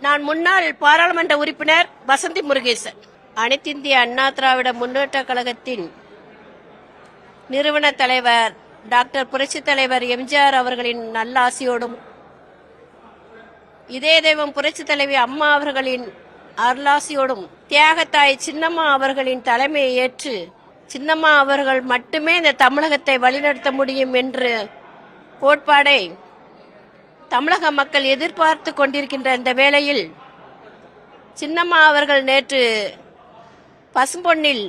நான் முன்னாள் பாராளுமன்ற உறுப்பினர் வசந்தி முருகேசன். அனைத்திந்திய அண்ணா திராவிட முன்னேற்ற கழகத்தின் நிறுவன தலைவர் டாக்டர் புரட்சி தலைவர் எம்ஜிஆர் அவர்களின் நல்லாசியோடும், இதே தெய்வம் புரட்சி தலைவி அம்மா அவர்களின் அருளாசியோடும், தியாகத்தாய் சின்னம்மா அவர்களின் தலைமையை ஏற்று சின்னம்மா அவர்கள் மட்டுமே இந்த தமிழகத்தை வழிநடத்த முடியும் என்ற கோட்பாடை தமிழக மக்கள் எதிர்பார்த்து கொண்டிருக்கின்ற இந்த வேளையில் சின்னம்மா அவர்கள் நேற்று பசும்பொன்னில்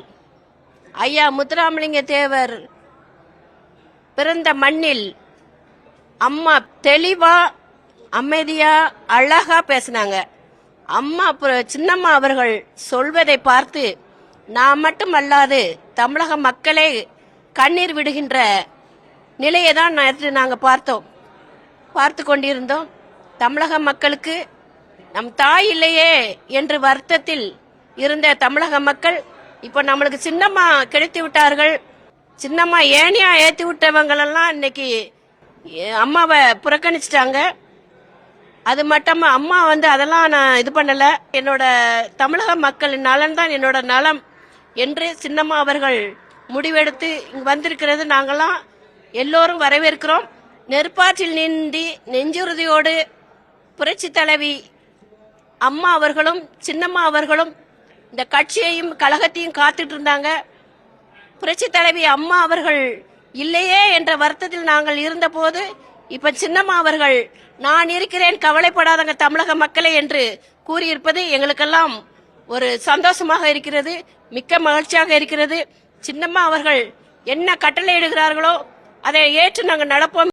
ஐயா முத்துராமலிங்க தேவர் பிறந்த மண்ணில் அம்மா தெளிவா அமைதியா அழகா பேசினாங்க. அம்மா சின்னம்மா அவர்கள் சொல்வதை பார்த்து நான் மட்டும் அல்லாது தமிழக மக்களே கண்ணீர் விடுகின்ற நிலையை தான் நேற்று நாங்கள் பார்த்து கொண்டிருந்தோம். தமிழக மக்களுக்கு நம் தாய் இல்லையே என்று வருத்தத்தில் இருந்த தமிழக மக்கள் இப்ப நம்மளுக்கு சின்னம்மா கிடைத்து விட்டார்கள். சின்னம்மா ஏனியா ஏத்தி விட்டவங்களெல்லாம் இன்னைக்கு அம்மாவை புறக்கணிச்சிட்டாங்க. அது மட்டும் அம்மா அதெல்லாம் நான் இது பண்ணல, என்னோட தமிழக மக்களின் நலன் தான் என்னோட நலம் என்று சின்னம்மா அவர்கள் முடிவெடுத்து இங்கு வந்திருக்கிறது நாங்கெல்லாம் எல்லோரும் வரவேற்கிறோம். நெருப்பாற்றில் நீந்தி நெஞ்சுறுதியோடு புரட்சி தலைவி அம்மா அவர்களும் சின்னம்மா அவர்களும் இந்த கட்சியையும் கழகத்தையும் காத்துட்டு இருந்தாங்க. புரட்சி தலைவி அம்மா அவர்கள் இல்லையே என்ற வருத்தத்தில் நாங்கள் இருந்த போது இப்ப சின்னம்மா அவர்கள் நான் இருக்கிறேன், கவலைப்படாதங்க தமிழக மக்களே என்று கூறியிருப்பது எங்களுக்கெல்லாம் ஒரு சந்தோஷமாக இருக்கிறது, மிக்க மகிழ்ச்சியாக இருக்கிறது. சின்னம்மா அவர்கள் என்ன கட்டளை இடுகிறார்களோ அதை ஏற்று நாங்கள் நடப்போம்.